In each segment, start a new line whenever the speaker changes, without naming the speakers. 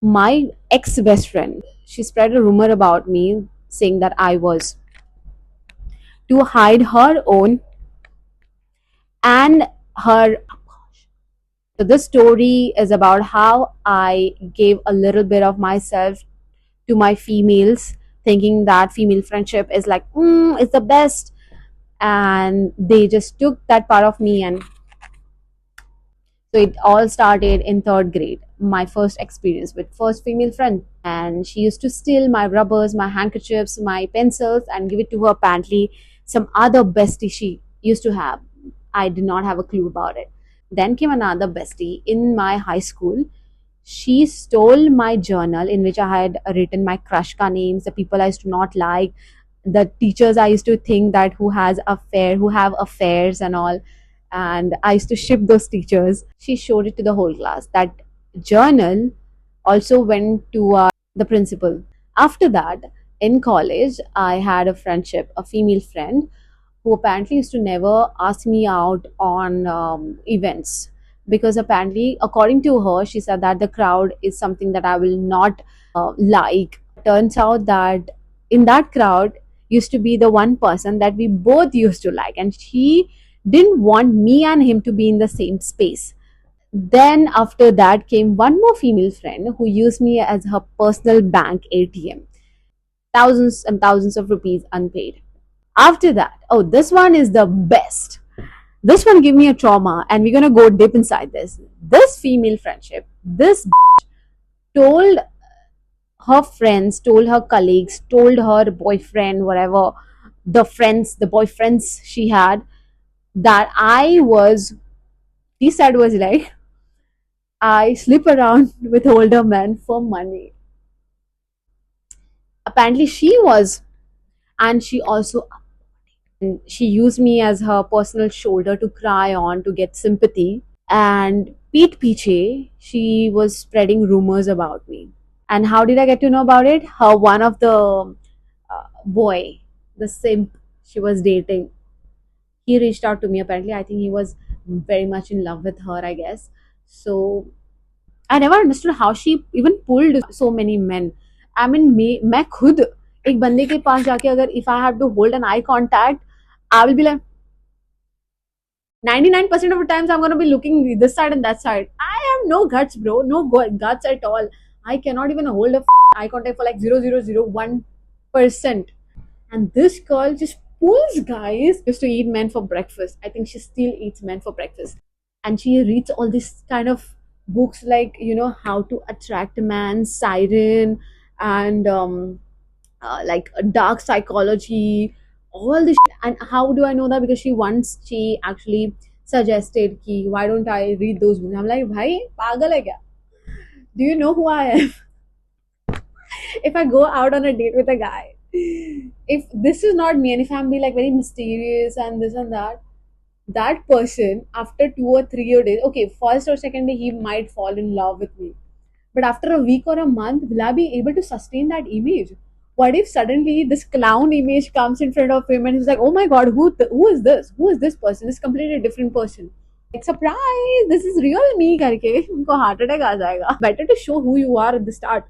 My ex best friend, she spread a rumor about me saying that I was to hide her own and her. So this story is about how I gave a little bit of myself to my females, thinking that female friendship is like, it's the best. And they just took that part of me. And so it all started in third grade, my first experience with first female friend. And she used to steal my rubbers, my handkerchiefs, my pencils, and give it to her. Apparently, some other bestie she used to have. I did not have a clue about it. Then came another bestie in my high school. She stole my journal in which I had written my crush ka names, the people I used to not like, the teachers I used to think that who have affairs and all. And I used to ship those teachers. She showed it to the whole class. That journal also went to the principal. After that, in college, I had a friendship, a female friend who apparently used to never ask me out on events, because apparently, according to her, she said that the crowd is something that I will not like. Turns out that in that crowd used to be the one person that we both used to like, and she didn't want me and him to be in the same space. Then after that came one more female friend who used me as her personal bank ATM, thousands and thousands of rupees unpaid. After that, oh, this one is the best. This one gave me a trauma, and we're gonna go deep inside this. This female friendship, this told her friends, told her colleagues, told her boyfriend, whatever, the friends, the boyfriends she had, that I was, he said was like, I sleep around with older men for money. Apparently, she was, and she also, she used me as her personal shoulder to cry on, to get sympathy. And Pete Piche, she was spreading rumors about me. And how did I get to know about it? Her one of the boy, the simp she was dating, he reached out to me. Apparently, I think he was very much in love with her, I guess. So I never understood how she even pulled so many men. I mean, मैं खुद एक बंदे के पास जाके अगर if I have to hold an eye contact, I will be like 99% of the times I'm gonna be looking this side and that side. I have no guts, bro. No guts at all. I cannot even hold a eye contact for like 0.001%. And this girl just pulls guys just to eat men for breakfast. I think she still eats men for breakfast. And she reads all this kind of books like, how to attract a man, Siren, and like dark psychology, all this shit. And how do I know that? Because she actually suggested ki why don't I read those books. I'm like, bhai, pagal hai kya? Do you know who I am? If I go out on a date with a guy, if this is not me, and if I'm be like very mysterious and this and that, that person after 2 or 3 days, okay, first or second day he might fall in love with me, but after a week or a month, will I be able to sustain that image? What if suddenly this clown image comes in front of him and he's like, oh my god, who is this? Who is this person? This completely different person. Like, surprise, this is real me करके उनको heart attack आ जाएगा. Better to show who you are at the start.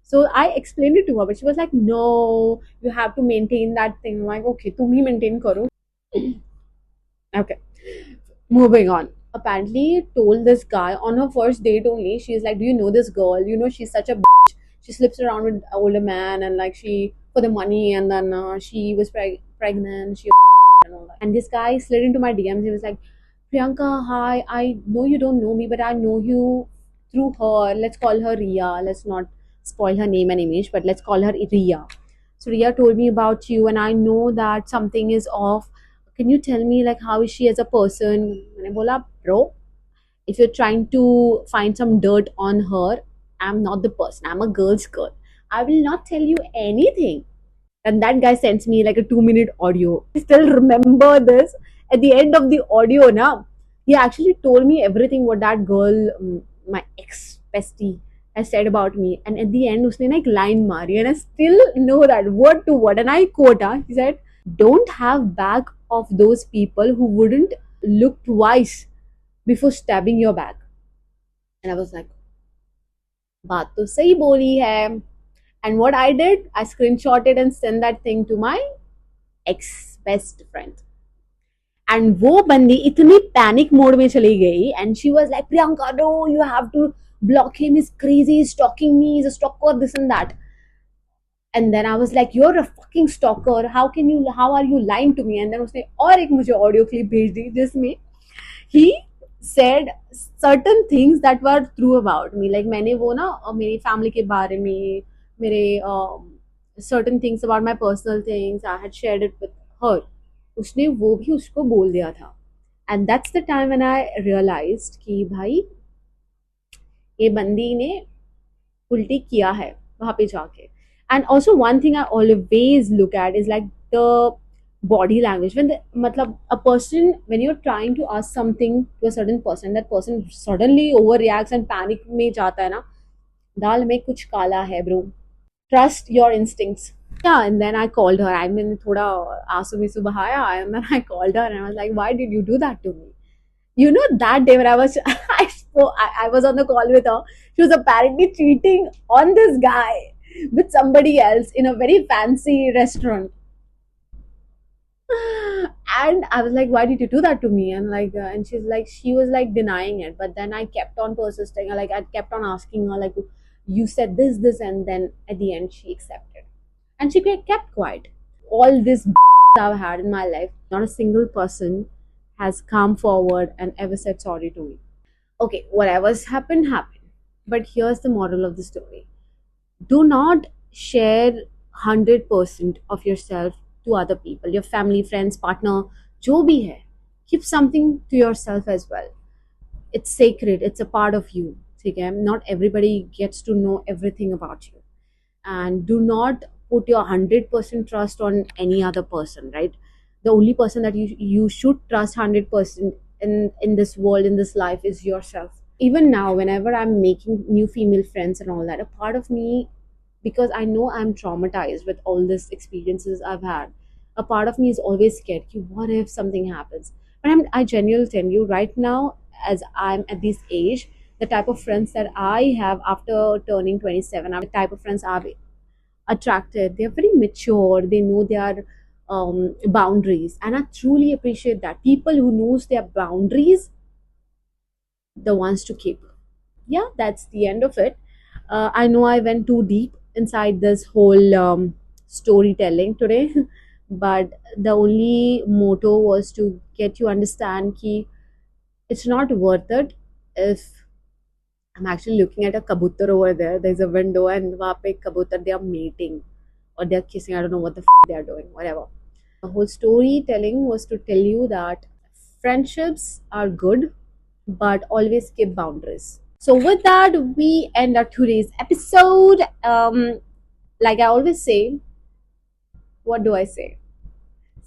So I explained it to her, but she was like, no, you have to maintain that thing. I'm like, okay, तुम ही maintain करो. Okay, moving on. Apparently, told this guy on her first date only. She's like, "Do you know this girl? She's such a bitch. She slips around with older man, and like she for the money, and then she was pregnant. She and all that." And this guy slid into my DMs. He was like, "Priyanka, hi. I know you don't know me, but I know you through her. Let's call her Ria. Let's not spoil her name and image, but let's call her Ria." So Ria told me about you, and I know that something is off. Can you tell me like how is she as a person? मैंने बोला, bro, if you're trying to find some dirt on her, I'm not the person. I'm a girl's girl. I will not tell you anything. And that guy sends me like a 2 minute audio. I still remember this. At the end of the audio, now he actually told me everything what that girl, my ex bestie, has said about me. And at the end, उसने ना एक line मारी, and I still know that word to word. And I quote, he said, "Don't have back of those people who wouldn't look twice before stabbing your back." And I was like, बात तो सही बोली है. And what I did, I screenshotted and sent that thing to my ex best friend. And वो बंदी इतनी panic mode में चली गई and she was like, Priyanka, no, you have to block him, he's crazy, he's stalking me, he's a stalker, this and that. And then I was like, you're a fucking stalker, how are you lying to me? And then उसने और एक मुझे audio clip भेज दी जिसमें he said certain things that were true about me. Like मैंने वो ना मेरी फैमिली के बारे में, मेरे certain things about my personal things I had shared it with her. उसने वो भी उसको बोल दिया था. And that's the time when I realized कि भाई ये बंदी ने उल्टी किया है वहाँ पे जाके. And also one thing I always look at is like the body language when मतलब a person when you're trying to ask something to a certain person, that person suddenly overreacts and panic में जाता है ना, दाल में कुछ काला है bro. Trust your instincts. Yeah, and then I called her. I mean, thoda आंसू विसू बहाया, and then I called her and I was like, why did you do that to me? You know, that day when I was I was on the call with her, she was apparently cheating on this guy with somebody else in a very fancy restaurant. And I was like, why did you do that to me? And like and she's like, she was like denying it, but then I kept on persisting, like I kept on asking her like, you said this, and then at the end she accepted and she kept quiet. All this I've had in my life, not a single person has come forward and ever said sorry to me. Okay, whatever's happened happened, but here's the moral of the story: do not share 100% of yourself to other people, your family, friends, partner, jo bhi hai. Keep something to yourself as well. It's sacred, it's a part of you. Okay? Not everybody gets to know everything about you. And do not put your 100% trust on any other person, right? The only person that you should trust 100% in this world, in this life, is yourself. Even now, whenever I'm making new female friends and all that, a part of me, because I know I'm traumatized with all these experiences I've had, a part of me is always scared. What if something happens? But I genuinely tell you right now, as I'm at this age, the type of friends that I have after turning 27, the type of friends I've attracted, they're very mature, they know their boundaries, and I truly appreciate that. People who knows their boundaries, the ones to keep. Yeah, that's the end of it. I know I went too deep inside this whole storytelling today, but the only motto was to get you understand ki it's not worth it. If I'm actually looking at a kabutar over there, there's a window, and वहाँ पे kabutar, they are mating or they're kissing. I don't know what the they are doing. Whatever. The whole storytelling was to tell you that friendships are good, but always keep boundaries. So with that, we end our today's episode. Like I always say, what do I say?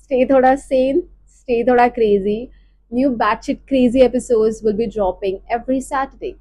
Stay thoda sane, stay thoda crazy. New batshit crazy episodes will be dropping every Saturday.